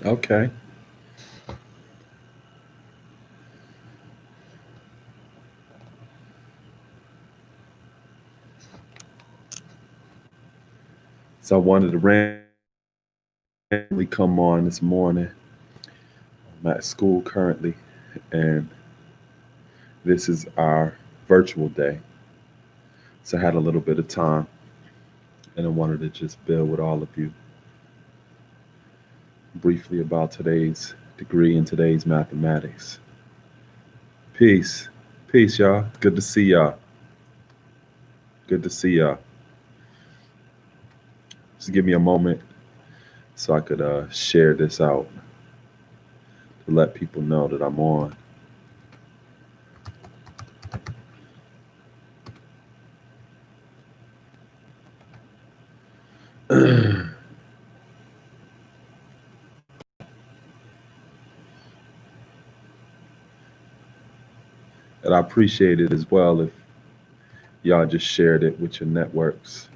Okay. So I wanted to randomly come on this morning. I'm at school currently, and this is our virtual day. So I had a little bit of time, and I wanted to just build with all of you briefly about today's degree in today's mathematics. Peace. Peace, y'all. Good to see y'all. Good to see y'all. Just give me a moment so I could share this out to let people know that I'm on. And I appreciate it as well if y'all just shared it with your networks.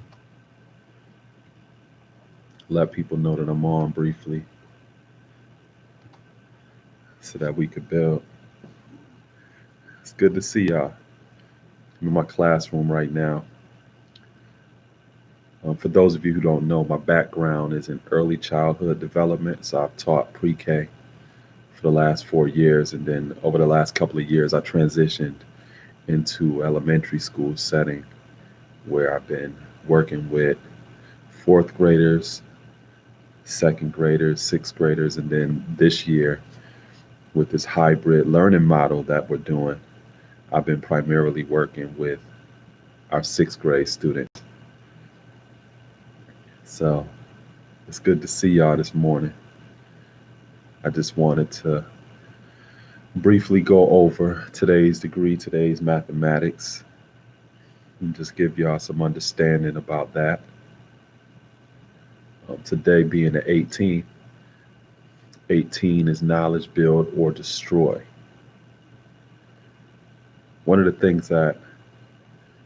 Let people know that I'm on briefly so that we could build. It's good to see y'all. I'm in my classroom right now. For those of you who don't know, my background is in early childhood development. So I've taught pre K for the last 4 years. And then over the last couple of years, I transitioned into elementary school setting where I've been working with fourth graders, second graders, sixth graders, and then this year with this hybrid learning model that we're doing, I've been primarily working with our sixth grade students. So it's good to see y'all this morning. I just wanted to briefly go over today's degree, today's mathematics, and just give y'all some understanding about that. Today being the 18th, 18 is knowledge, build, or destroy. One of the things that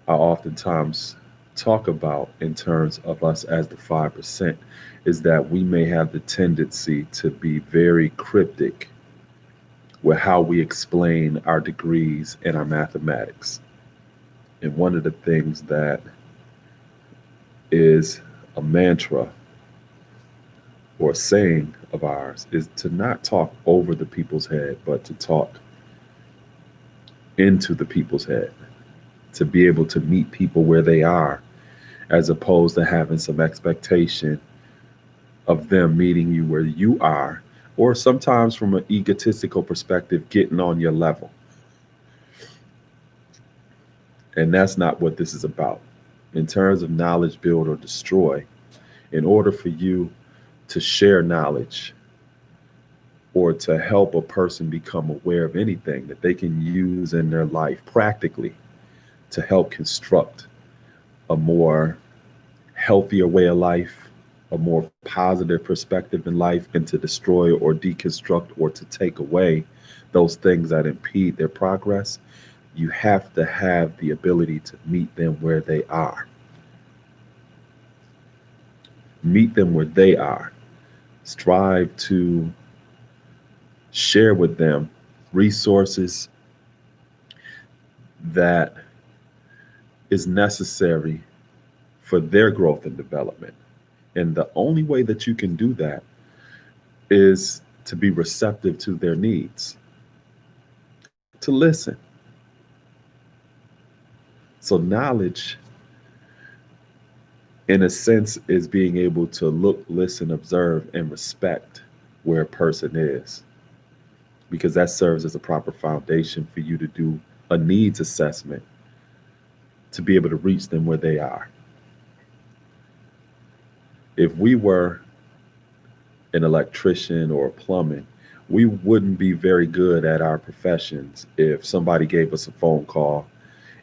I oftentimes talk about in terms of us as the 5% is that we may have the tendency to be very cryptic with how we explain our degrees and our mathematics. And one of the things that is a mantra or a saying of ours is to not talk over the people's head, but to talk into the people's head, to be able to meet people where they are, as opposed to having some expectation of them meeting you where you are, or sometimes from an egotistical perspective, getting on your level. And that's not what this is about. In terms of knowledge, build, or destroy, in order for you to share knowledge or to help a person become aware of anything that they can use in their life practically to help construct a more healthier way of life, a more positive perspective in life, and to destroy or deconstruct or to take away those things that impede their progress, you have to have the ability to meet them where they are. Meet them where they are. Strive to share with them resources that is necessary for their growth and development. And the only way that you can do that is to be receptive to their needs, to listen. So, knowledge, in a sense, is being able to look, listen, observe, and respect where a person is, because that serves as a proper foundation for you to do a needs assessment to be able to reach them where they are. If we were an electrician or a plumbing, we wouldn't be very good at our professions if somebody gave us a phone call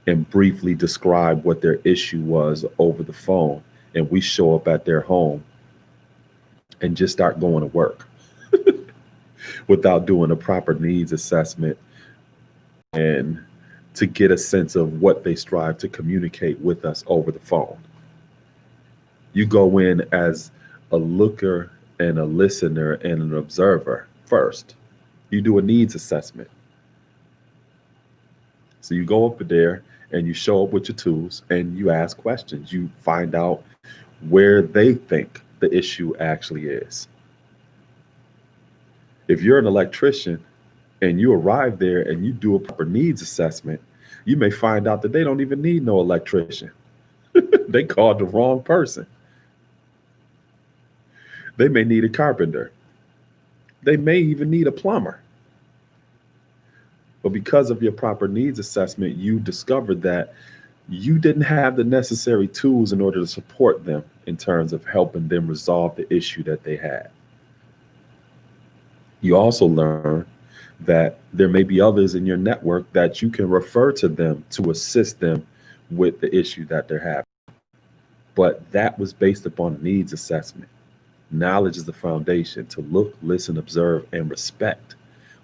and briefly described what their issue was over the phone, and we show up at their home and just start going to work without doing a proper needs assessment and to get a sense of what they strive to communicate with us over the phone. You go in as a looker and a listener and an observer first. You do a needs assessment. So you go up there and you show up with your tools and you ask questions. You find out where they think the issue actually is. If you're an electrician and you arrive there and you do a proper needs assessment, you may find out that they don't even need no electrician. They called the wrong person. They may need a carpenter. They may even need a plumber. But because of your proper needs assessment, you discovered that you didn't have the necessary tools in order to support them in terms of helping them resolve the issue that they had. You also learn that there may be others in your network that you can refer to them to assist them with the issue that they're having. But that was based upon needs assessment. Knowledge is the foundation to look, listen, observe, and respect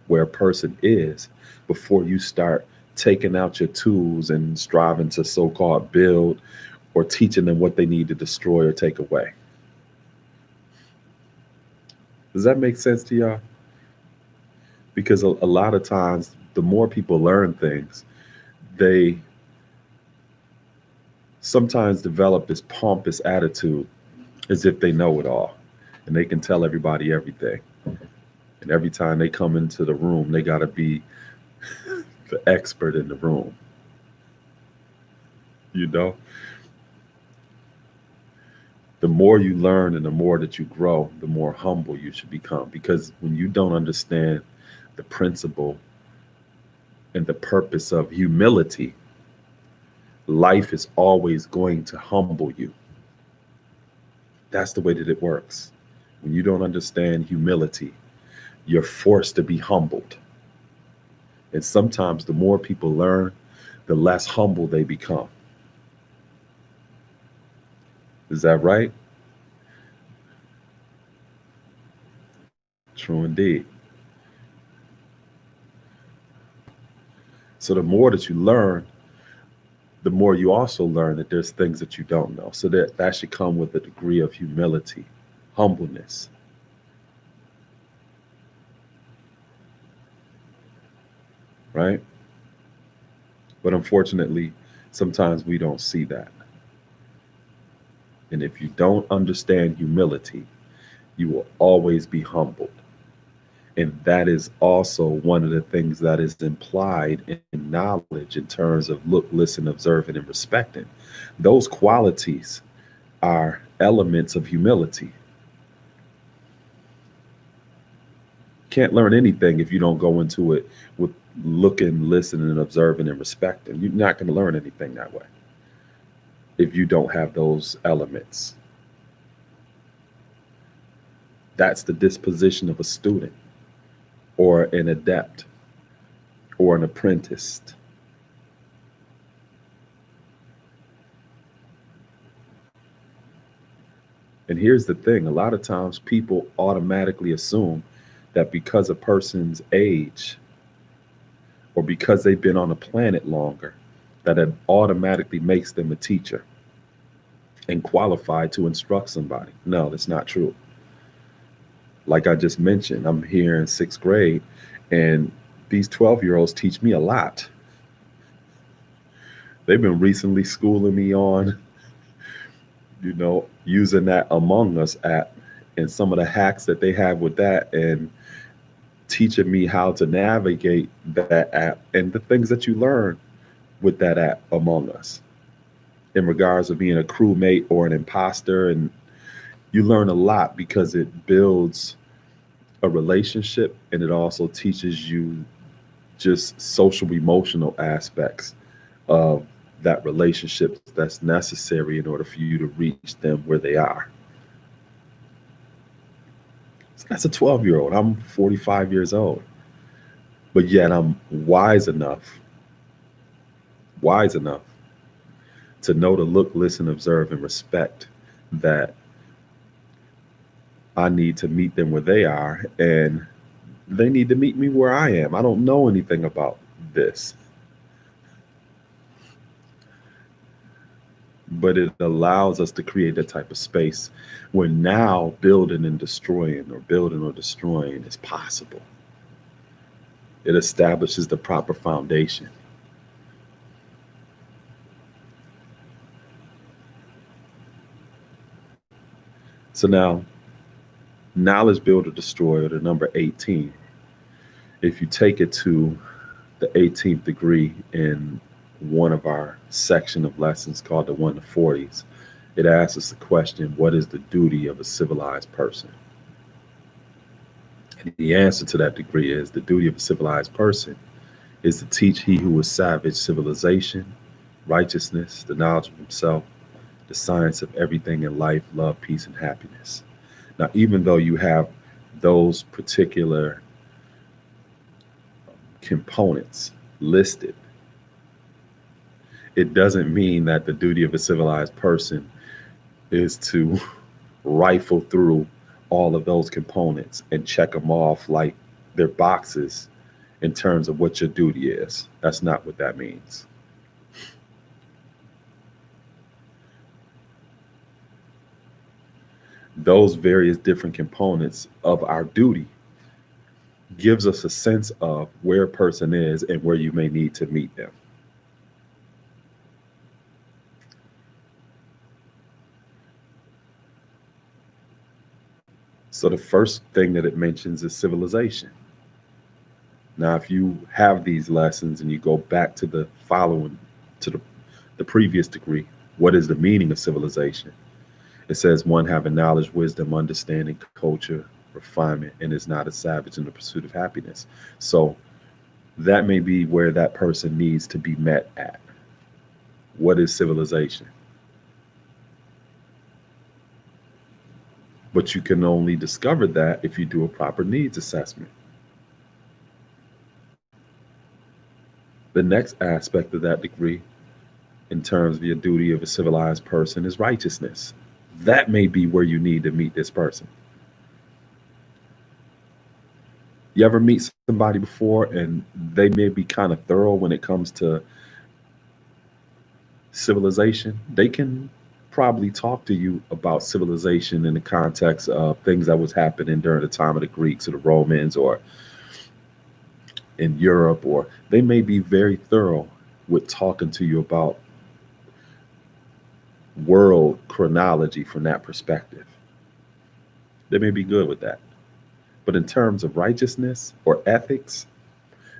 where a person is before you start taking out your tools and striving to so called build or teaching them what they need to destroy or take away. Does that make sense to y'all? Because a lot of times, the more people learn things, they sometimes develop this pompous attitude as if they know it all and they can tell everybody everything. And every time they come into the room, they got to be the expert in the room. You know, the more you learn and the more that you grow, the more humble you should become. Because when you don't understand the principle and the purpose of humility, life is always going to humble you. That's the way that it works. When you don't understand humility, you're forced to be humbled. And sometimes the more people learn, the less humble they become. Is that right? True indeed. So the more that you learn, the more you also learn that there's things that you don't know. So that should come with a degree of humility, humbleness. Right? But unfortunately, sometimes we don't see that. And if you don't understand humility, you will always be humbled. And that is also one of the things that is implied in knowledge in terms of look, listen, observing, and respecting. Those qualities are elements of humility. Can't learn anything if you don't go into it with looking, listening, and observing and respecting. You're not going to learn anything that way if you don't have those elements. That's the disposition of a student or an adept or an apprentice. And here's the thing, a lot of times people automatically assume that because a person's age or because they've been on the planet longer, that it automatically makes them a teacher and qualified to instruct somebody. No, that's not true. Like I just mentioned, I'm here in sixth grade, and these 12-year-olds teach me a lot. They've been recently schooling me on, using that Among Us app and some of the hacks that they have with that, and teaching me how to navigate that app and the things that you learn with that app Among Us in regards of being a crewmate or an imposter. And you learn a lot because it builds a relationship and it also teaches you just social emotional aspects of that relationship that's necessary in order for you to reach them where they are. So that's a 12-year-old. I'm 45 years old. But yet I'm wise enough to know to look, listen, observe, and respect that I need to meet them where they are and they need to meet me where I am. I don't know anything about this. but it allows us to create that type of space where now building or destroying is possible. It establishes the proper foundation. So now, knowledge build or destroy, or the number 18, if you take it to the 18th degree in one of our section of lessons called the 1 to 40s, it asks us the question, what is the duty of a civilized person? And the answer to that degree is the duty of a civilized person is to teach he who is savage civilization, righteousness, the knowledge of himself, the science of everything in life, love, peace, and happiness. Now, even though you have those particular components listed, it doesn't mean that the duty of a civilized person is to rifle through all of those components and check them off like they're boxes in terms of what your duty is. That's not what that means. Those various different components of our duty gives us a sense of where a person is and where you may need to meet them. So the first thing that it mentions is civilization. Now, if you have these lessons and you go back to the following, to the previous degree, what is the meaning of civilization? It says one having knowledge, wisdom, understanding, culture, refinement, and is not a savage in the pursuit of happiness. So that may be where that person needs to be met at. What is civilization? But you can only discover that if you do a proper needs assessment. The next aspect of that degree, in terms of your duty of a civilized person, is righteousness. That may be where you need to meet this person. You ever meet somebody before and they may be kind of thorough when it comes to civilization? They can probably talk to you about civilization in the context of things that was happening during the time of the Greeks or the Romans or in Europe, or they may be very thorough with talking to you about world chronology from that perspective. They may be good with that. But in terms of righteousness or ethics,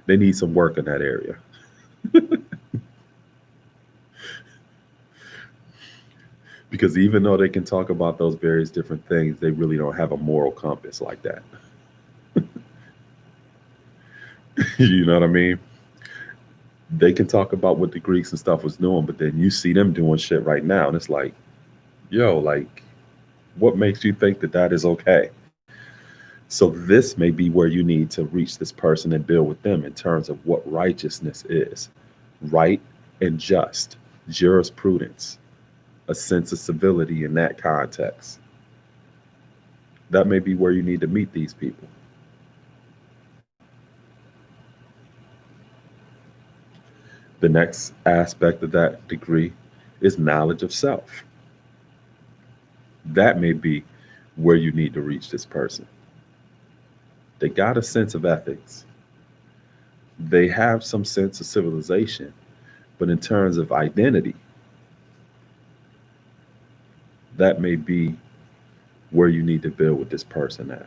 they need some work in that area. Because even though they can talk about those various different things, they really don't have a moral compass like that. You know what I mean? They can talk about what the Greeks and stuff was doing, but then you see them doing shit right now, and it's like, yo, like, what makes you think that that is okay? So this may be where you need to reach this person and build with them in terms of what righteousness is, right and just, jurisprudence, a sense of civility in that context. That may be where you need to meet these people. The next aspect of that degree is knowledge of self. That may be where you need to reach this person. They got a sense of ethics. They have some sense of civilization, but in terms of identity, that may be where you need to build with this person at.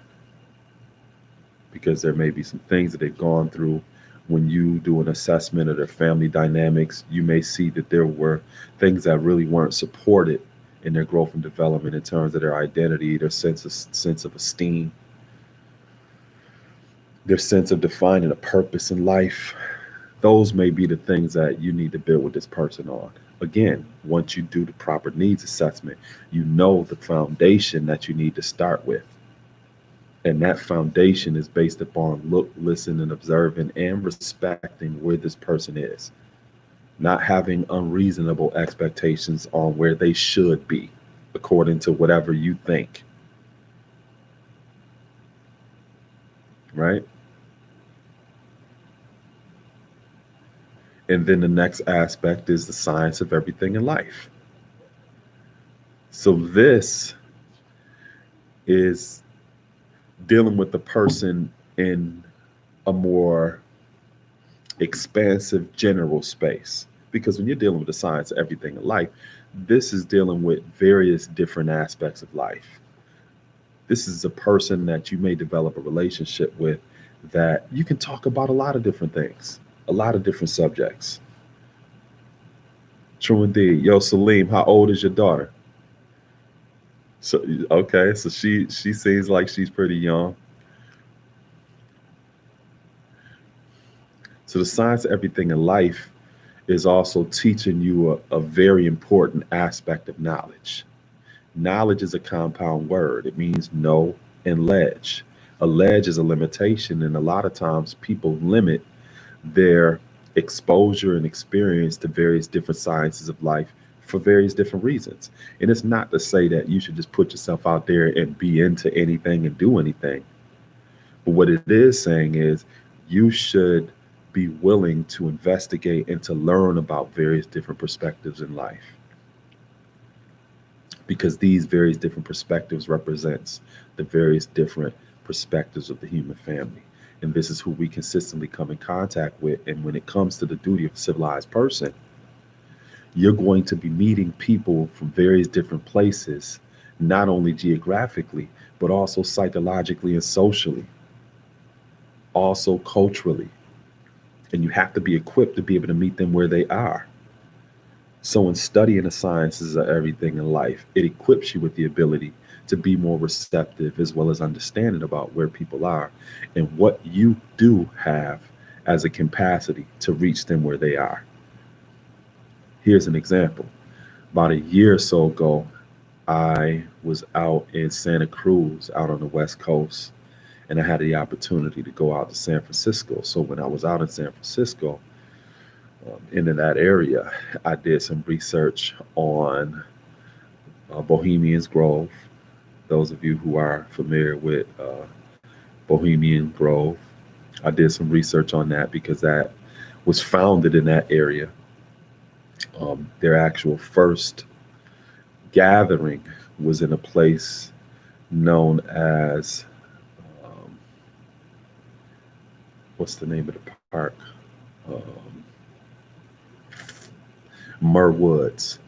Because there may be some things that they've gone through. When you do an assessment of their family dynamics, you may see that there were things that really weren't supported in their growth and development in terms of their identity, their sense of esteem, their sense of defining a purpose in life. Those may be the things that you need to build with this person on. Again, once you do the proper needs assessment, you know the foundation that you need to start with. And that foundation is based upon look, listen, and observing and respecting where this person is, not having unreasonable expectations on where they should be according to whatever you think. Right? And then the next aspect is the science of everything in life. So this is dealing with the person in a more expansive general space. Because when you're dealing with the science of everything in life, this is dealing with various different aspects of life. This is a person that you may develop a relationship with that you can talk about a lot of different things, a lot of different subjects. True indeed. Yo, Salim, how old is your daughter? So okay, so she seems like she's pretty young. So the science of everything in life is also teaching you a very important aspect of knowledge. Knowledge is a compound word. It means know and ledge. A ledge is a limitation, and a lot of times people limit their exposure and experience to various different sciences of life for various different reasons. And it's not to say that you should just put yourself out there and be into anything and do anything. But what it is saying is you should be willing to investigate and to learn about various different perspectives in life, because these various different perspectives represents the various different perspectives of the human family. And this is who we consistently come in contact with. And when it comes to the duty of a civilized person, you're going to be meeting people from various different places, not only geographically, but also psychologically and socially, also culturally. And you have to be equipped to be able to meet them where they are. So, in studying the sciences of everything in life, it equips you with the ability to be more receptive as well as understanding about where people are and what you do have as a capacity to reach them where they are. Here's an example. About a year or so ago, I was out in Santa Cruz, out on the West Coast, and I had the opportunity to go out to San Francisco. So, when I was out in San Francisco, into that area, I did some research on Bohemian's Grove. Those of you who are familiar with Bohemian Grove, I did some research on that because that was founded in that area. Their actual first gathering was in a place known as, um, what's the name of the park? Um, Mur Woods.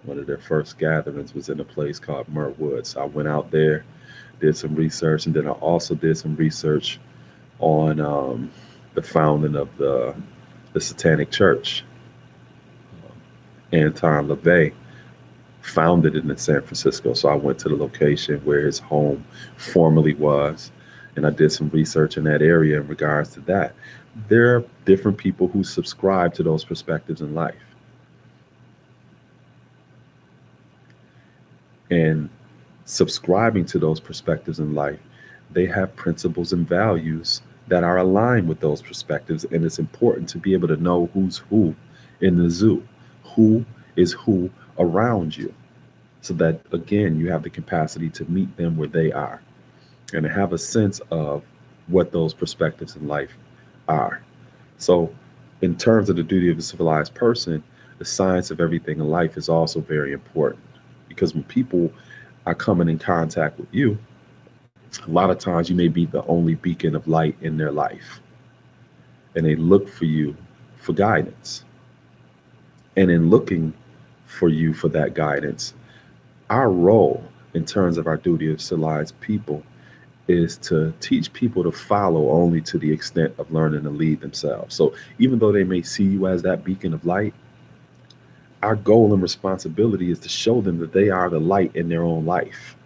One of their first gatherings was in a place called Mur Woods. I went out there, did some research, and then I also did some research on the founding of the Satanic Church. Anton LaVey founded it in San Francisco. So I went to the location where his home formerly was, and I did some research in that area in regards to that. There are different people who subscribe to those perspectives in life. And subscribing to those perspectives in life, they have principles and values that are aligned with those perspectives. And it's important to be able to know who's who in the zoo, who is who around you, so that again, you have the capacity to meet them where they are and to have a sense of what those perspectives in life are. So, in terms of the duty of a civilized person, the science of everything in life is also very important, because when people are coming in contact with you, a lot of times you may be the only beacon of light in their life, and they look for you for guidance. And in looking for you for that guidance, our role in terms of our duty of civilized people is to teach people to follow only to the extent of learning to lead themselves. So even though they may see you as that beacon of light, our goal and responsibility is to show them that they are the light in their own life.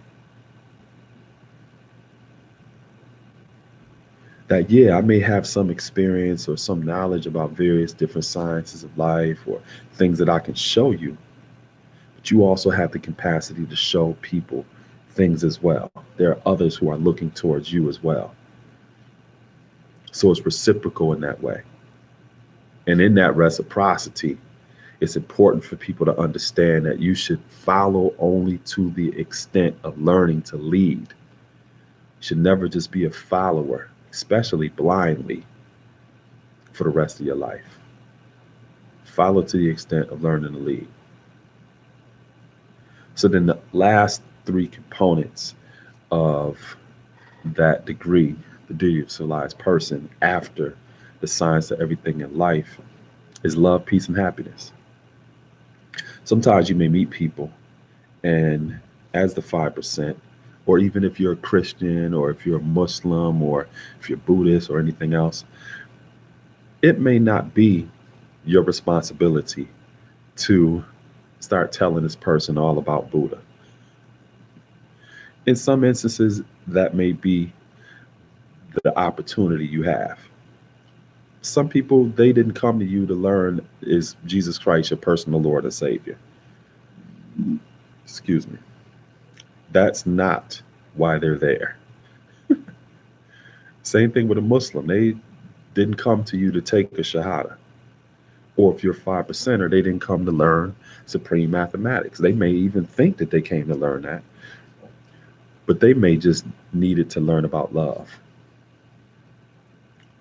That, yeah, I may have some experience or some knowledge about various different sciences of life or things that I can show you, but you also have the capacity to show people things as well. There are others who are looking towards you as well. So it's reciprocal in that way. And in that reciprocity, it's important for people to understand that you should follow only to the extent of learning to lead. You should never just be a follower, especially blindly, for the rest of your life. Follow to the extent of learning to lead. So then the last three components of that degree, the degree of civilized person, after the science of everything in life, is love, peace, and happiness. Sometimes you may meet people, and as the 5%, or even if you're a Christian, or if you're a Muslim, or if you're Buddhist, or anything else, it may not be your responsibility to start telling this person all about Buddha. In some instances, that may be the opportunity you have. Some people, they didn't come to you to learn is Jesus Christ your personal Lord and Savior. Excuse me. That's not why they're there. Same thing with a Muslim. They didn't come to you to take a Shahada. Or if you're 5%er, they didn't come to learn supreme mathematics. They may even think that they came to learn that, but they may just needed to learn about love.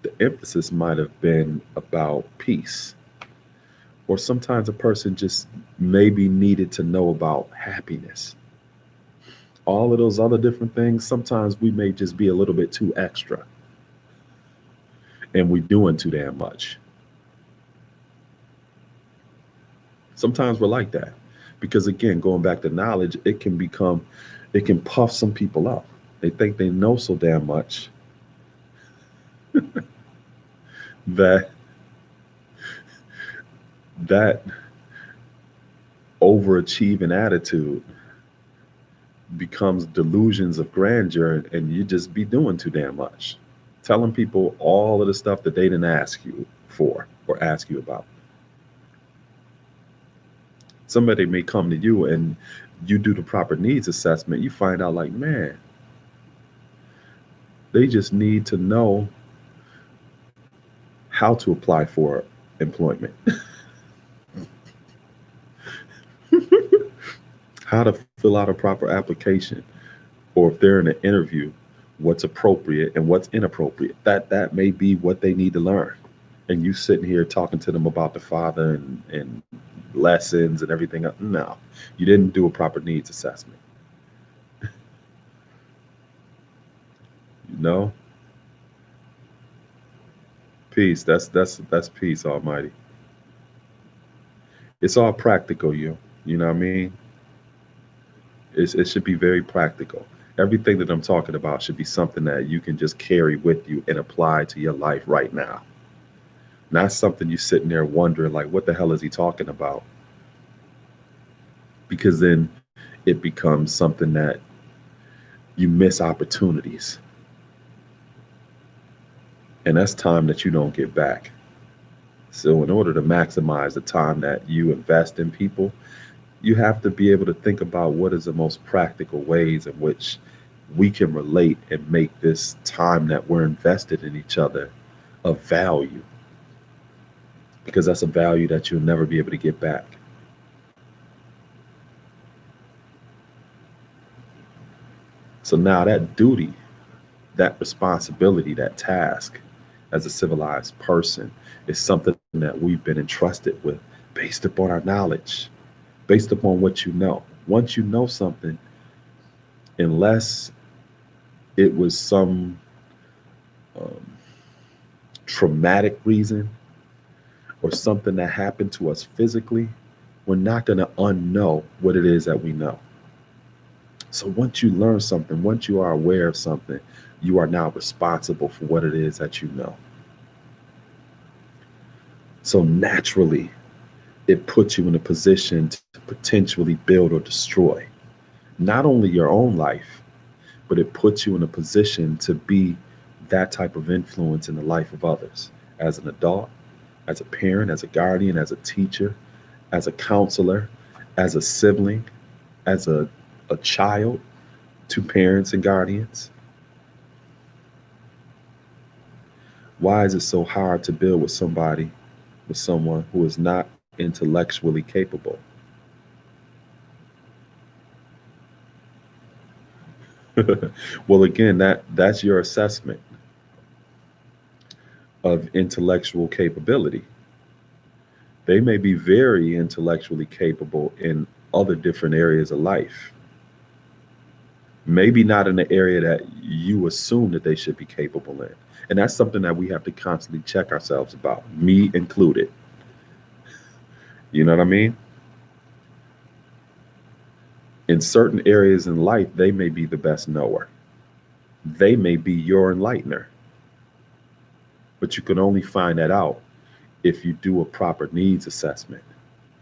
The emphasis might have been about peace. Or sometimes a person just maybe needed to know about happiness. All of those other different things, sometimes we may just be a little bit too extra and we doing too damn much. Sometimes we're like that because, again, going back to knowledge, it can puff some people up. They think they know so damn much that that overachieving attitude becomes delusions of grandeur, and you just be doing too damn much, telling people all of the stuff that they didn't ask you for or ask you about. Somebody may come to you and you do the proper needs assessment. You find out, like, man, they just need to know how to apply for employment, how to fill out a proper application, or if they're in an interview, what's appropriate and what's inappropriate. That may be what they need to learn. And you sitting here talking to them about the Father and lessons and everything else. No, you didn't do a proper needs assessment. No, peace. That's peace, Almighty. It's all practical, you know what I mean? It should be very practical. Everything that I'm talking about should be something that you can just carry with you and apply to your life right now. Not something you sitting there wondering, like, what the hell is he talking about? Because then it becomes something that you miss opportunities. And that's time that you don't get back. So in order to maximize the time that you invest in people, you have to be able to think about what is the most practical ways in which we can relate and make this time that we're invested in each other of value. Because that's a value that you'll never be able to get back. So now that duty, that responsibility, that task as a civilized person is something that we've been entrusted with based upon our knowledge, based upon what you know. Once you know something, unless it was some um, traumatic reason or something that happened to us physically, we're not going to unknow what it is that we know. So once you learn something, once you are aware of something, you are now responsible for what it is that you know. So naturally, it puts you in a position to potentially build or destroy not only your own life, but it puts you in a position to be that type of influence in the life of others as an adult, as a parent, as a guardian, as a teacher, as a counselor, as a sibling, as a child to parents and guardians. Why is it so hard to build with someone who is not intellectually capable? Well, again, that's your assessment of intellectual capability. They may be very intellectually capable in other different areas of life. Maybe not in the area that you assume that they should be capable in. And that's something that we have to constantly check ourselves about, me included. You know what I mean? In certain areas in life, they may be the best knower. They may be your enlightener. But you can only find that out if you do a proper needs assessment.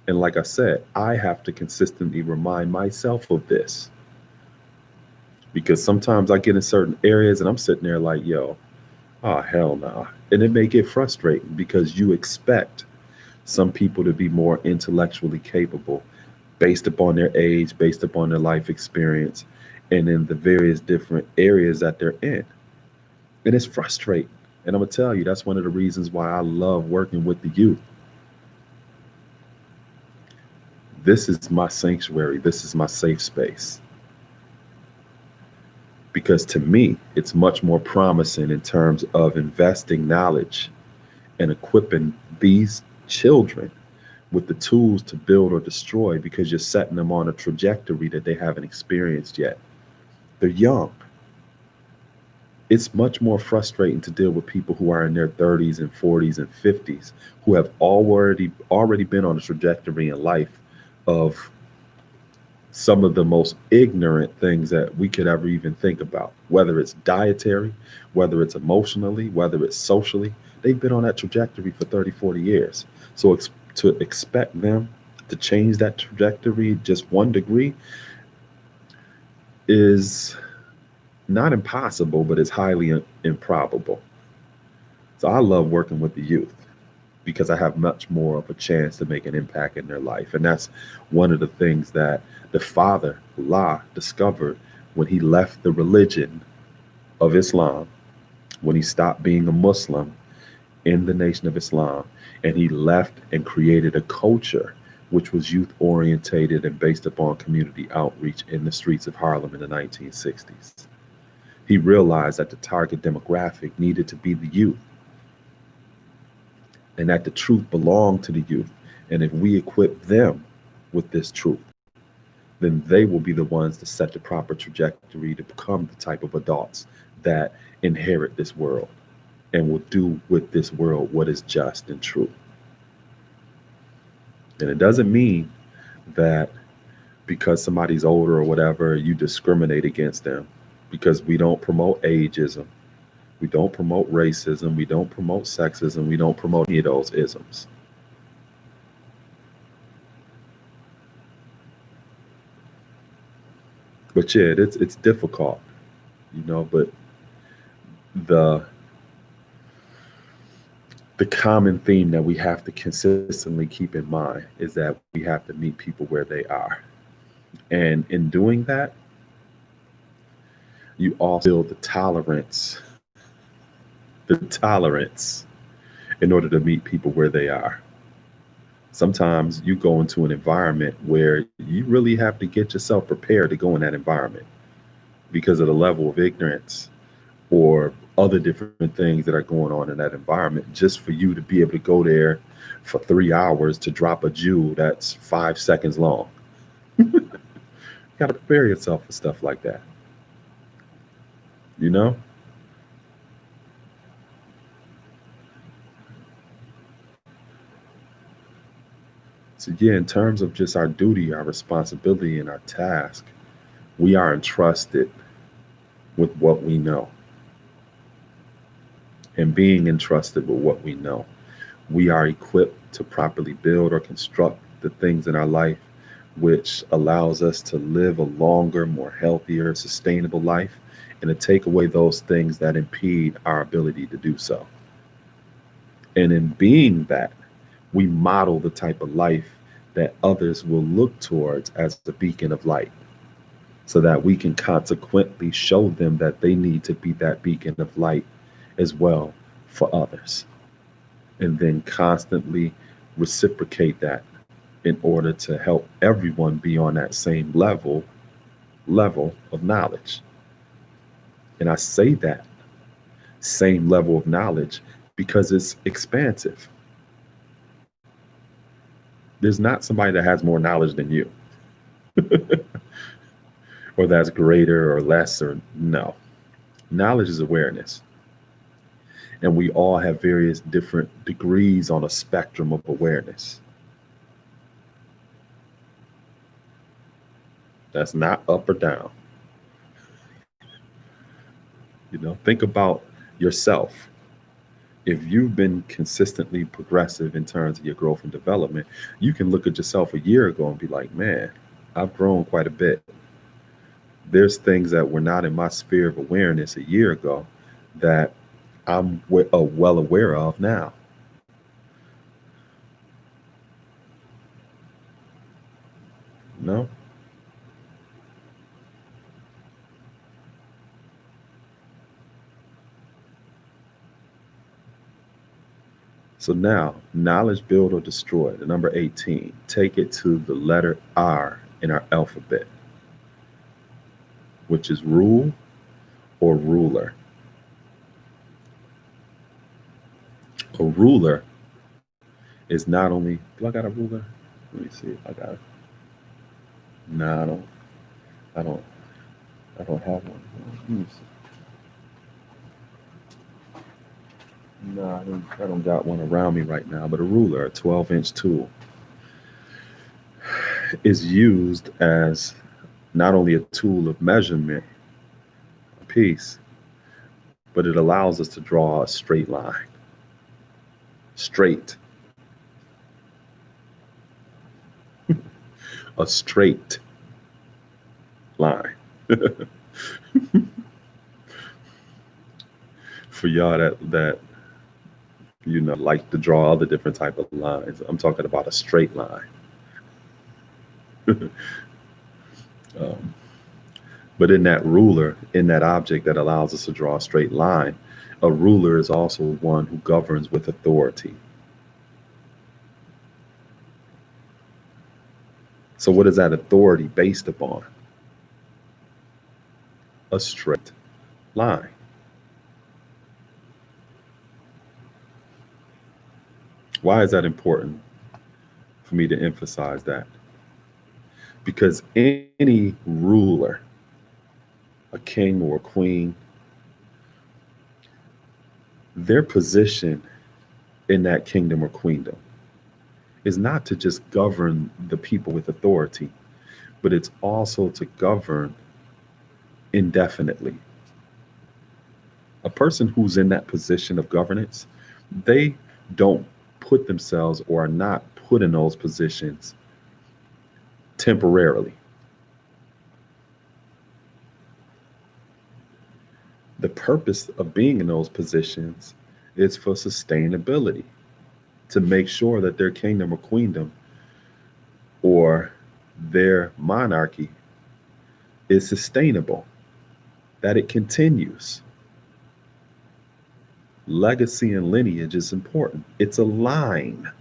And like I said, I have to consistently remind myself of this because sometimes I get in certain areas and I'm sitting there like, yo, oh, hell nah. And it may get frustrating because you expect some people to be more intellectually capable based upon their age, based upon their life experience, and in the various different areas that they're in. And it's frustrating. And I'm going to tell you, that's one of the reasons why I love working with the youth. This is my sanctuary. This is my safe space. Because to me, it's much more promising in terms of investing knowledge and equipping these children with the tools to build or destroy because you're setting them on a trajectory that they haven't experienced yet. They're young. It's much more frustrating to deal with people who are in their 30s and 40s and 50s who have already been on a trajectory in life of some of the most ignorant things that we could ever even think about, whether it's dietary, whether it's emotionally, whether it's socially. They've been on that trajectory for 30, 40 years. So to expect them to change that trajectory just 1 degree is not impossible, but it's highly improbable. So I love working with the youth because I have much more of a chance to make an impact in their life. And that's one of the things that the Father, Allah, discovered when he left the religion of Islam, when he stopped being a Muslim in the Nation of Islam, and he left and created a culture which was youth orientated and based upon community outreach in the streets of Harlem in the 1960s. He realized that the target demographic needed to be the youth and that the truth belonged to the youth. And if we equip them with this truth, then they will be the ones to set the proper trajectory to become the type of adults that inherit this world and will do with this world what is just and true. And it doesn't mean that because somebody's older or whatever, you discriminate against them, because we don't promote ageism. We don't promote racism. We don't promote sexism. We don't promote any of those isms. But yeah, it's difficult, but the the common theme that we have to consistently keep in mind is that we have to meet people where they are. And in doing that, you also build the tolerance in order to meet people where they are. Sometimes you go into an environment where you really have to get yourself prepared to go in that environment because of the level of ignorance or other different things that are going on in that environment, just for you to be able to go there for 3 hours to drop a jewel that's 5 seconds long. You got to prepare yourself for stuff like that, you know? So, yeah, in terms of just our duty, our responsibility, and our task, we are entrusted with what we know. And being entrusted with what we know, we are equipped to properly build or construct the things in our life which allows us to live a longer, more healthier, sustainable life, and to take away those things that impede our ability to do so. And in being that, we model the type of life that others will look towards as the beacon of light, so that we can consequently show them that they need to be that beacon of light as well for others, and then constantly reciprocate that in order to help everyone be on that same level of knowledge. And I say that same level of knowledge because it's expansive. There's not somebody that has more knowledge than you. or that's greater or less or no. Knowledge is awareness. And we all have various different degrees on a spectrum of awareness. That's not up or down. Think about yourself. If you've been consistently progressive in terms of your growth and development, you can look at yourself a year ago and be like, man, I've grown quite a bit. There's things that were not in my sphere of awareness a year ago that I'm well aware of now. No. So now, knowledge, build, or destroy. The number 18. Take it to the letter R in our alphabet, which is rule or ruler. A ruler is not only. Do I got a ruler? Let me see if I got it. No, I don't. I don't. I don't have one. Let me see. No, I don't got one around me right now. But a ruler, a 12-inch tool, is used as not only a tool of measurement, a piece, but it allows us to draw a straight line. Straight. A straight line. For y'all that like to draw other different type of lines, I'm talking about a straight line. um, but in that ruler, in that object that allows us to draw a straight line, a ruler is also one who governs with authority. So what is that authority based upon? A straight line. Why is that important for me to emphasize that? Because any ruler, a king or a queen, their position in that kingdom or queendom is not to just govern the people with authority, but it's also to govern indefinitely. A person who's in that position of governance, they don't put themselves or are not put in those positions temporarily. The purpose of being in those positions is for sustainability, to make sure that their kingdom or queendom or their monarchy is sustainable, that it continues. Legacy and lineage is important. It's a line.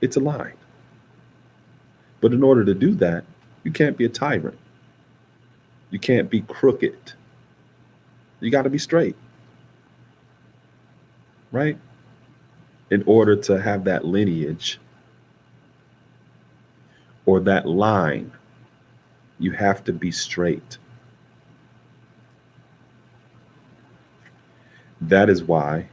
It's a line. But in order to do that, you can't be a tyrant. You can't be crooked. You got to be straight, right? In order to have that lineage or that line, you have to be straight. That is why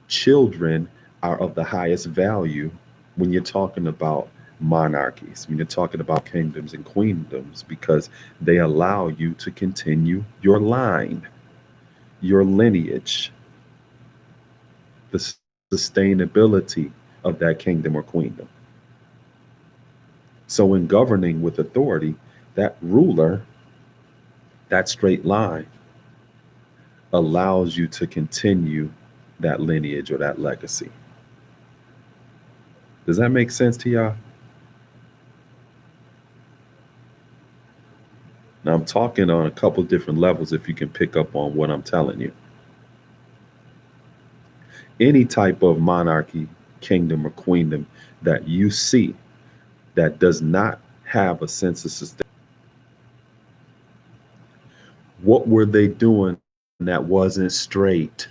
children are of the highest value when you're talking about monarchies, when you're talking about kingdoms and queendoms, because they allow you to continue your line, your lineage, the sustainability of that kingdom or queendom. So, in governing with authority, that ruler, that straight line, allows you to continue that lineage or that legacy. Does that make sense to y'all? Now, I'm talking on a couple different levels if you can pick up on what I'm telling you. Any type of monarchy, kingdom, or queendom that you see that does not have a sense of sustainability, what were they doing that wasn't straight?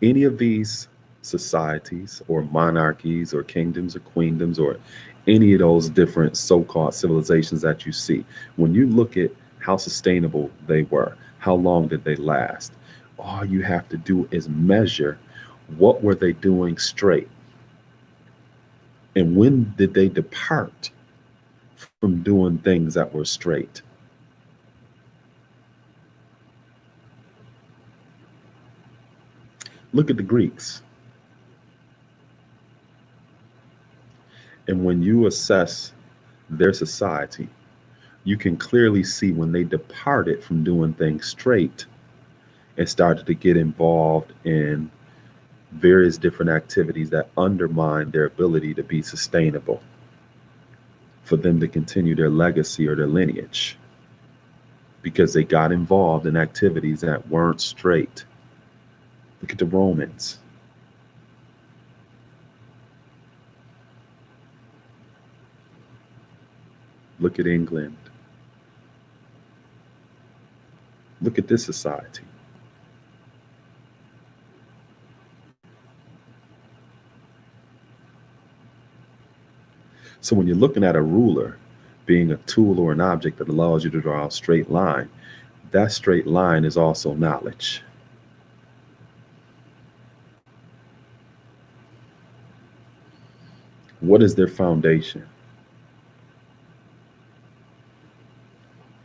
Any of these societies or monarchies or kingdoms or queendoms or any of those different so-called civilizations that you see, when you look at how sustainable they were, how long did they last, all you have to do is measure what were they doing straight and when did they depart from doing things that were straight. Look at the Greeks. And when you assess their society, you can clearly see when they departed from doing things straight and started to get involved in various different activities that undermine their ability to be sustainable, for them to continue their legacy or their lineage, because they got involved in activities that weren't straight. Look at the Romans. Look at England. Look at this society. So when you're looking at a ruler being a tool or an object that allows you to draw a straight line, that straight line is also knowledge. What is their foundation?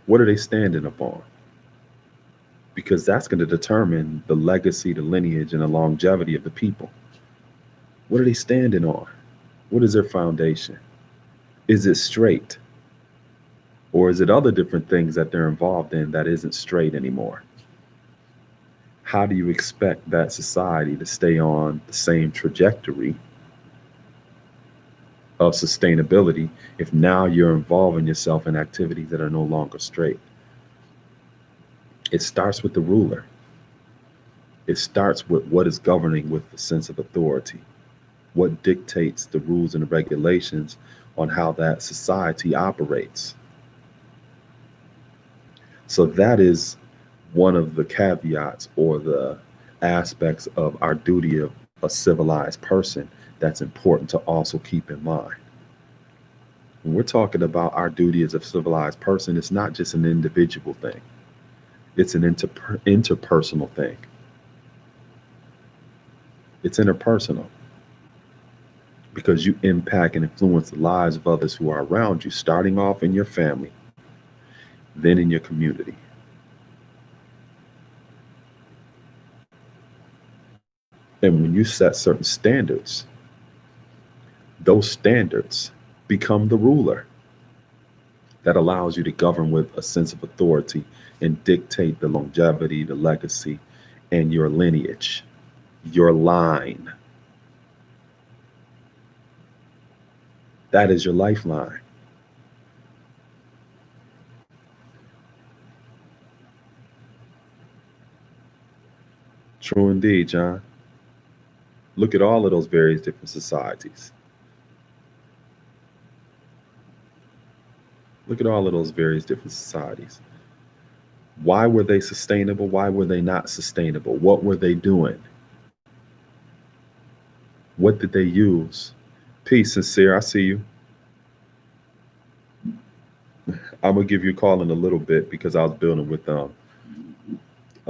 What are they standing upon? Because that's going to determine the legacy, the lineage, and the longevity of the people. What are they standing on? What is their foundation? Is it straight? Or is it other different things that they're involved in that isn't straight anymore? How do you expect that society to stay on the same trajectory of sustainability if now you're involving yourself in activities that are no longer straight? It starts with the ruler. It starts with what is governing with the sense of authority, what dictates the rules and the regulations on how that society operates. So that is one of the caveats or the aspects of our duty of a civilized person that's important to also keep in mind. When we're talking about our duty as a civilized person, it's not just an individual thing. It's an interpersonal thing. It's interpersonal because you impact and influence the lives of others who are around you, starting off in your family, then in your community. And when you set certain standards, those standards become the ruler that allows you to govern with a sense of authority and dictate the longevity, the legacy, and your lineage, your line. That is your lifeline. True indeed, John. Look at all of those various different societies. Look at all of those various different societies. Why were they sustainable? Why were they not sustainable? What were they doing? What did they use? Peace, sincere. I see you. I'm gonna give you a call in a little bit because I was building with a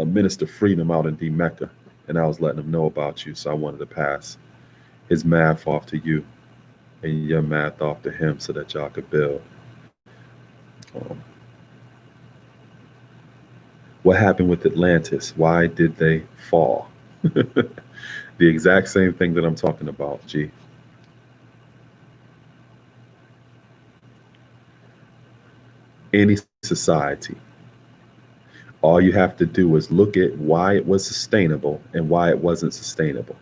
Minister Freedom out in D Mecca, and I was letting him know about you. So I wanted to pass his math off to you and your math off to him so that y'all could build. Um, what happened with Atlantis? Why did they fall? The exact same thing that I'm talking about, G. Any society, all you have to do is look at why it was sustainable and why it wasn't sustainable.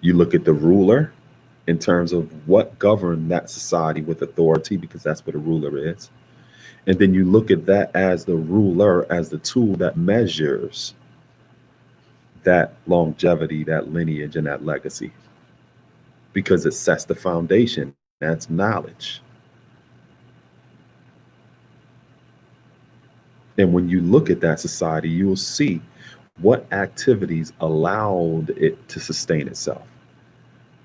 You look at the ruler in terms of what governed that society with authority, because that's what a ruler is. And then you look at that as the ruler, as the tool that measures that longevity, that lineage, and that legacy, because it sets the foundation. That's knowledge. And when you look at that society, you will see What activities allowed it to sustain itself?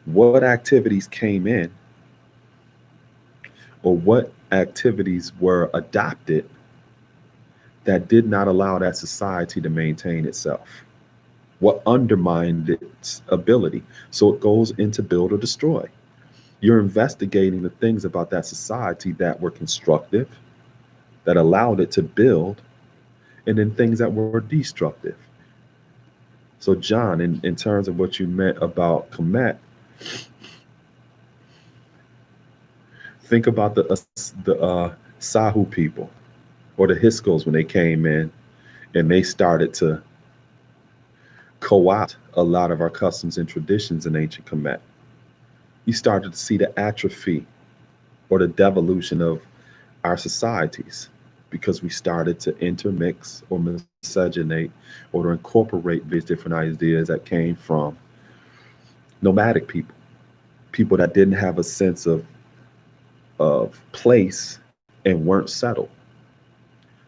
What activities came in, or what activities were adopted that did not allow that society to maintain itself? What undermined its ability? So it goes into build or destroy. You're investigating the things about that society that were constructive, that allowed it to build, and then things that were destructive. So, John, in terms of what you meant about Kemet, think about the Sahu people or the Hyksos when they came in and they started to co-opt a lot of our customs and traditions in ancient Kemet. You started to see the atrophy or the devolution of our societies because we started to intermix or miscegenate or to incorporate these different ideas that came from nomadic people, people that didn't have a sense of place and weren't settled.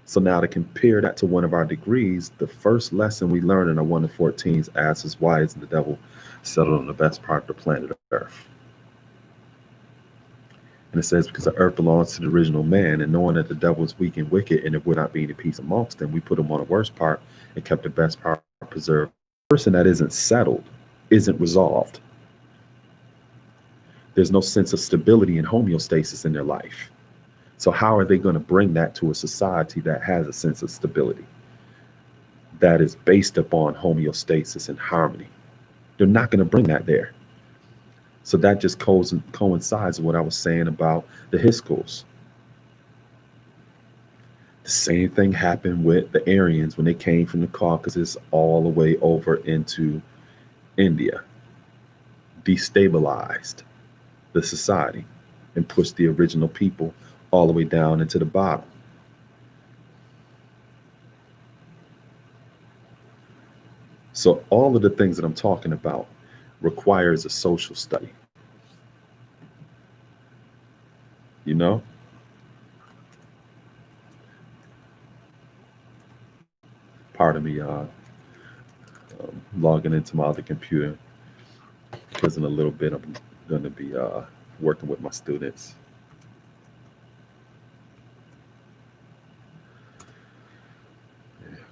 So now to compare that to one of our degrees, the first lesson we learn in our 1 to 14s asks us, why isn't the devil settled on the best part of the planet Earth? And it says, because the earth belongs to the original man, and knowing that the devil is weak and wicked, and it would not be any peace amongst them, we put him on the worst part and kept the best part preserved. A person that isn't settled isn't resolved. There's no sense of stability and homeostasis in their life. So how are they going to bring that to a society that has a sense of stability, that is based upon homeostasis and harmony? They're not going to bring that there. So that just coincides with what I was saying about the Hyksos. The same thing happened with the Aryans when they came from the Caucasus all the way over into India, destabilized the society and pushed the original people all the way down into the bottom. So all of the things that I'm talking about requires a social study. You know? Pardon me, logging into my other computer because in a little bit I'm going to be working with my students.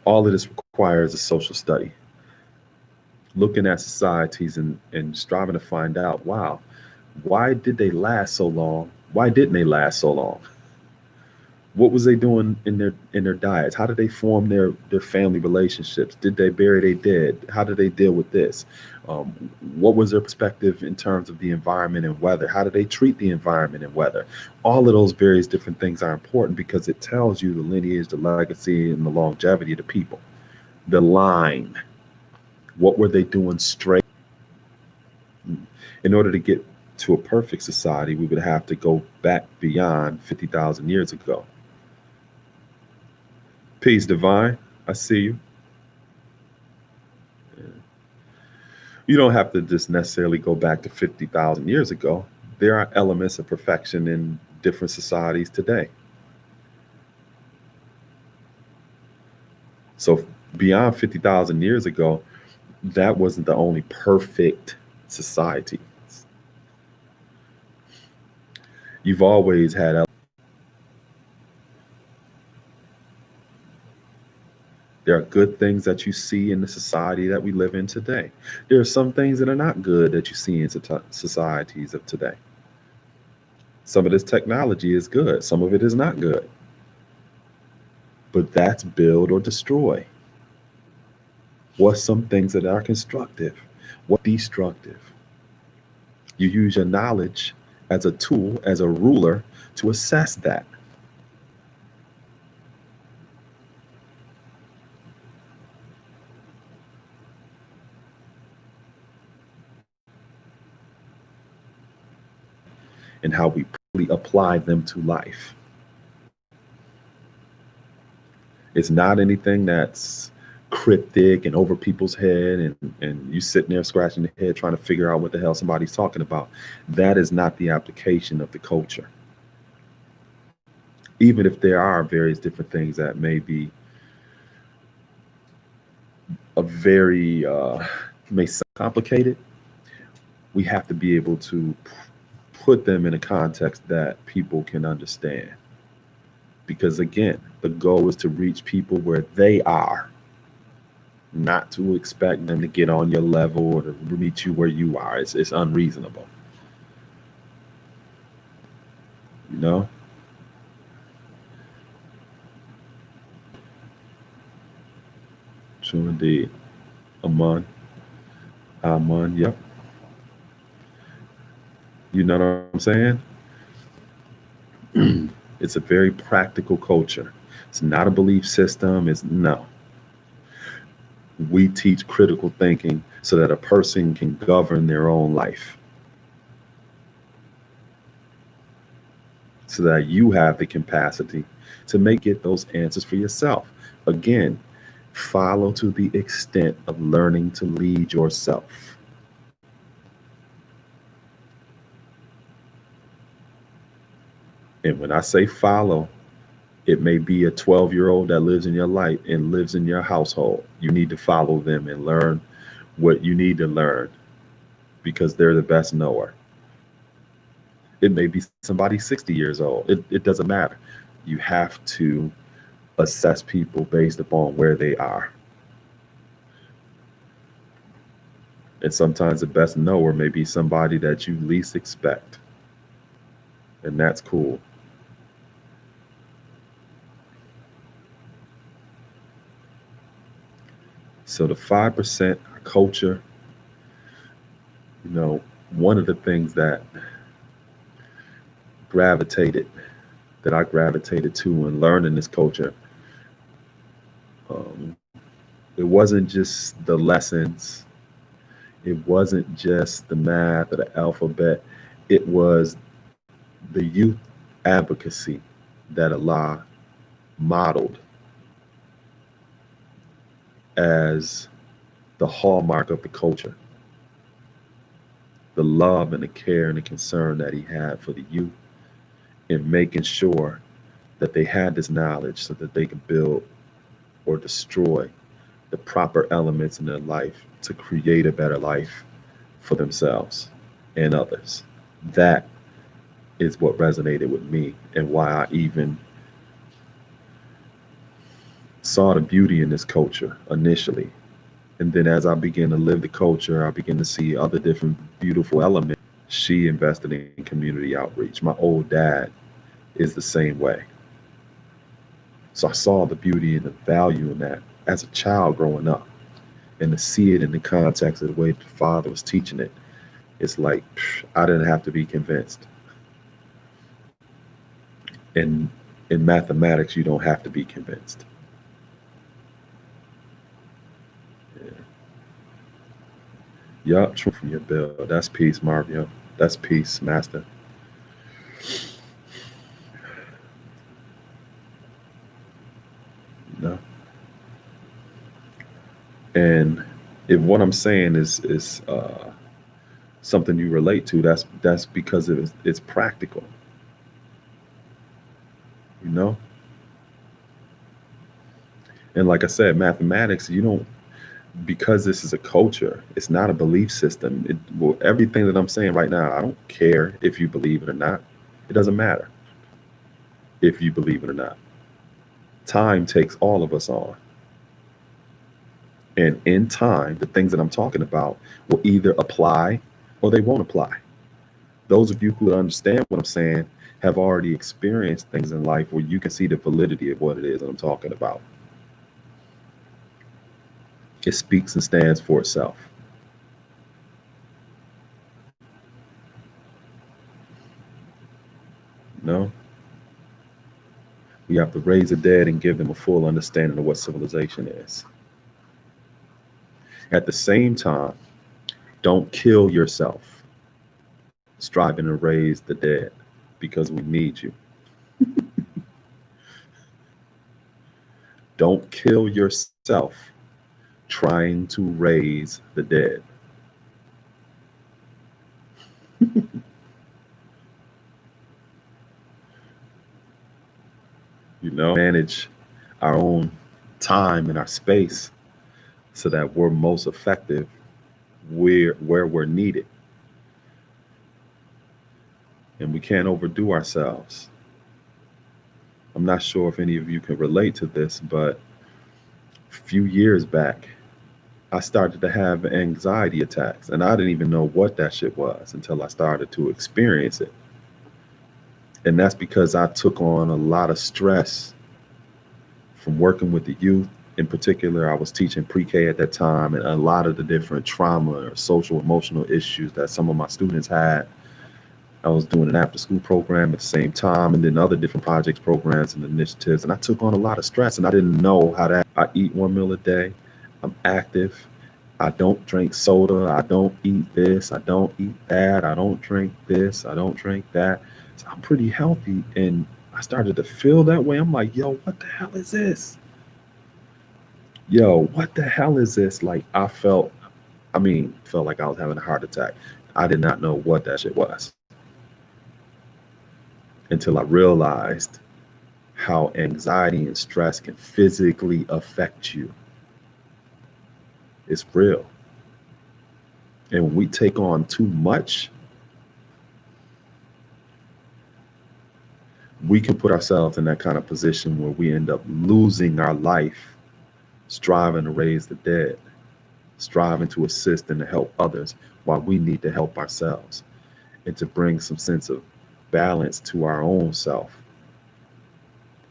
All of this requires a social study. Looking at societies and striving to find out, wow, why did they last so long? Why didn't they last so long? What was they doing in their diets? How did they form their family relationships? Did they bury their dead? How did they deal with this? Um, what was their perspective in terms of the environment and weather? How did they treat the environment and weather? All of those various different things are important because it tells you the lineage, the legacy, and the longevity of the people. The line. What were they doing straight? In order to get to a perfect society, we would have to go back beyond 50,000 years ago. Peace, divine. I see you. You don't have to just necessarily go back to 50,000 years ago. There are elements of perfection in different societies today. So beyond 50,000 years ago, that wasn't the only perfect society. You've always had. There are good things that you see in the society that we live in today. There are some things that are not good that you see in societies of today. Some of this technology is good, some of it is not good. But that's build or destroy. What's some things that are constructive? What destructive? You use your knowledge as a tool, as a ruler, to assess that. And how we really apply them to life. It's not anything that's cryptic and over people's head and you sitting there scratching your head trying to figure out what the hell somebody's talking about. That is not the application of the culture. Even if there are various different things that may be a very may sound complicated. We have to be able to put them in a context that people can understand. Because again, the goal is to reach people where they are, not to expect them to get on your level or to meet you where you are. It's unreasonable, you know? True indeed. Aman, Aman, yep. You know what I'm saying? It's a very practical culture. It's not a belief system. It's no. We teach critical thinking so that a person can govern their own life, so that you have the capacity to get those answers for yourself. Again, follow to the extent of learning to lead yourself. And when I say follow, it may be a 12-year-old that lives in your life and lives in your household. You need to follow them and learn what you need to learn because they're the best knower. It may be somebody 60 years old. It doesn't matter. You have to assess people based upon where they are. And sometimes the best knower may be somebody that you least expect. And that's cool. So the 5% culture, you know, one of the things gravitated, that I gravitated to and learned in this culture, um, it wasn't just the lessons, it wasn't just the math or the alphabet, it was the youth advocacy that Allah modeled as the hallmark of the culture. The love and the care and the concern that he had for the youth in making sure that they had this knowledge so that they could build or destroy the proper elements in their life to create a better life for themselves and others. That is what resonated with me and why I even saw the beauty in this culture initially. And then as I began to live the culture, I began to see other different beautiful elements. She invested in community outreach. My old dad is the same way. So I saw the beauty and the value in that as a child growing up. And to see it in the context of the way the father was teaching it, it's like I didn't have to be convinced. And in mathematics, you don't have to be convinced. Yeah. Yup, true from your bill. That's peace, Marvio. That's peace, master. You know? And if what I'm saying is something you relate to, that's because it's practical. You know. And like I said, mathematics, you don't, because this is a culture, it's not a belief system. Well, everything that I'm saying right now, I don't care if you believe it or not. It doesn't matter if you believe it or not. Time takes all of us on. And in time, the things that I'm talking about will either apply or they won't apply. Those of you who understand what I'm saying have already experienced things in life where you can see the validity of what it is that I'm talking about. It speaks and stands for itself. No, we have to raise the dead and give them a full understanding of what civilization is. At the same time, don't kill yourself striving to raise the dead because we need you. Don't kill yourself trying to raise the dead. You know, manage our own time and our space so that we're most effective where we're needed. And we can't overdo ourselves. I'm not sure if any of you can relate to this, but a few years back, I started to have anxiety attacks, and I didn't even know what that shit was until I started to experience it. And that's because I took on a lot of stress from working with the youth. In particular, I was teaching pre-K at that time, and a lot of the different trauma or social emotional issues that some of my students had. I was doing an after school program at the same time, and then other different projects, programs, and initiatives. And I took on a lot of stress, and I didn't know how that. I eat one meal a day. I'm active. I don't drink soda. I don't eat this. I don't eat that. I don't drink this. I don't drink that. So I'm pretty healthy. And I started to feel that way. I'm like, yo, what the hell is this? Yo, what the hell is this? Like, felt like I was having a heart attack. I did not know what that shit was until I realized how anxiety and stress can physically affect you. It's real. And when we take on too much, we can put ourselves in that kind of position where we end up losing our life striving to raise the dead, striving to assist and to help others while we need to help ourselves and to bring some sense of balance to our own self.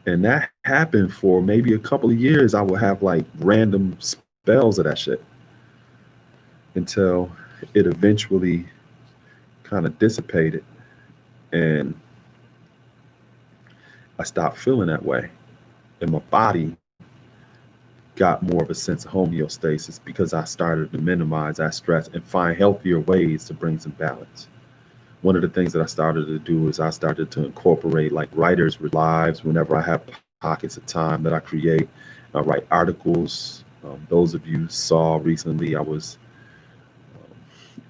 And that happened for maybe a couple of years. I would have like random spells of that shit until it eventually kind of dissipated and I stopped feeling that way. And my body got more of a sense of homeostasis because I started to minimize that stress and find healthier ways to bring some balance. One of the things that I started to do is I started to incorporate like writers' lives whenever I have pockets of time that I create. I write articles. Those of you saw recently, I was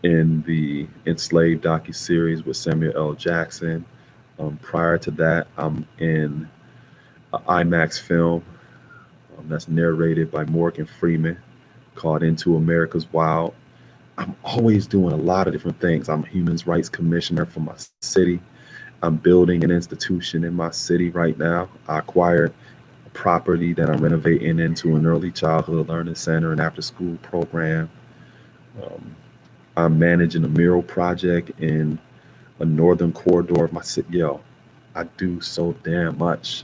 in the Enslaved docuseries with Samuel L. Jackson. Prior to that, I'm in an IMAX film that's narrated by Morgan Freeman called Into America's Wild. I'm always doing a lot of different things. I'm a human rights commissioner for my city. I'm building an institution in my city right now. I acquired a property that I'm renovating into an early childhood learning center and after school program. Um, I'm managing a mural project in a northern corridor of my city. Yo, I do so damn much.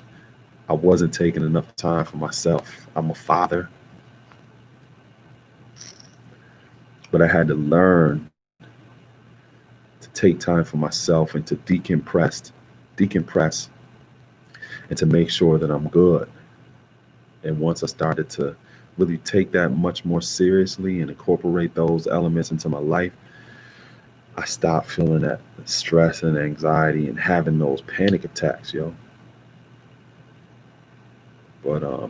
I wasn't taking enough time for myself. I'm a father, but I had to learn to take time for myself and to decompress, and to make sure that I'm good. And once I started to really take that much more seriously and incorporate those elements into my life, I stopped feeling that stress and anxiety and having those panic attacks, yo. But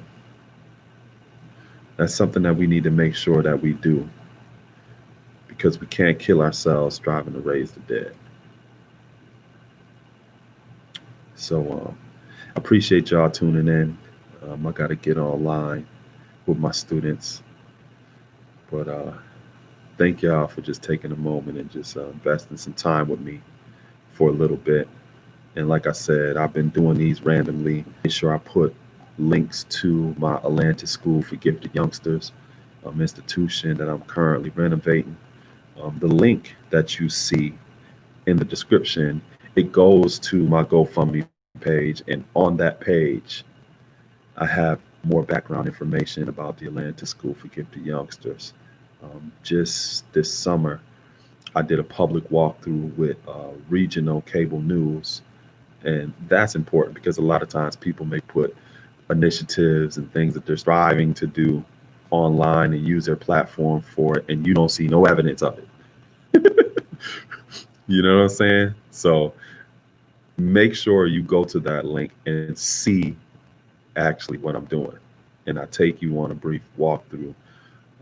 that's something that we need to make sure that we do because we can't kill ourselves striving to raise the dead. So I appreciate y'all tuning in. I got to get online with my students, but thank y'all for just taking a moment and just investing some time with me for a little bit. And like I said, I've been doing these randomly. Make sure I put links to my Atlantis School for Gifted Youngsters institution that I'm currently renovating. The link that you see in the description, it goes to my GoFundMe page. And on that page, I have more background information about the Atlantis School for Gifted Youngsters. Just this summer, I did a public walkthrough with regional cable news. And that's important because a lot of times people may put initiatives and things that they're striving to do online and use their platform for it, and you don't see no evidence of it. You know what I'm saying? So make sure you go to that link and see actually what I'm doing. And I take you on a brief walkthrough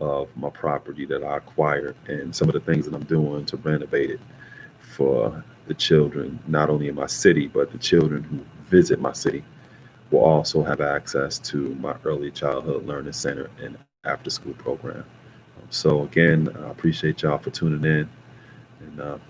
of my property that I acquired and some of the things that I'm doing to renovate it for the children, not only in my city, but the children who visit my city will also have access to my early childhood learning center and after school program. So again, I appreciate y'all for tuning in, and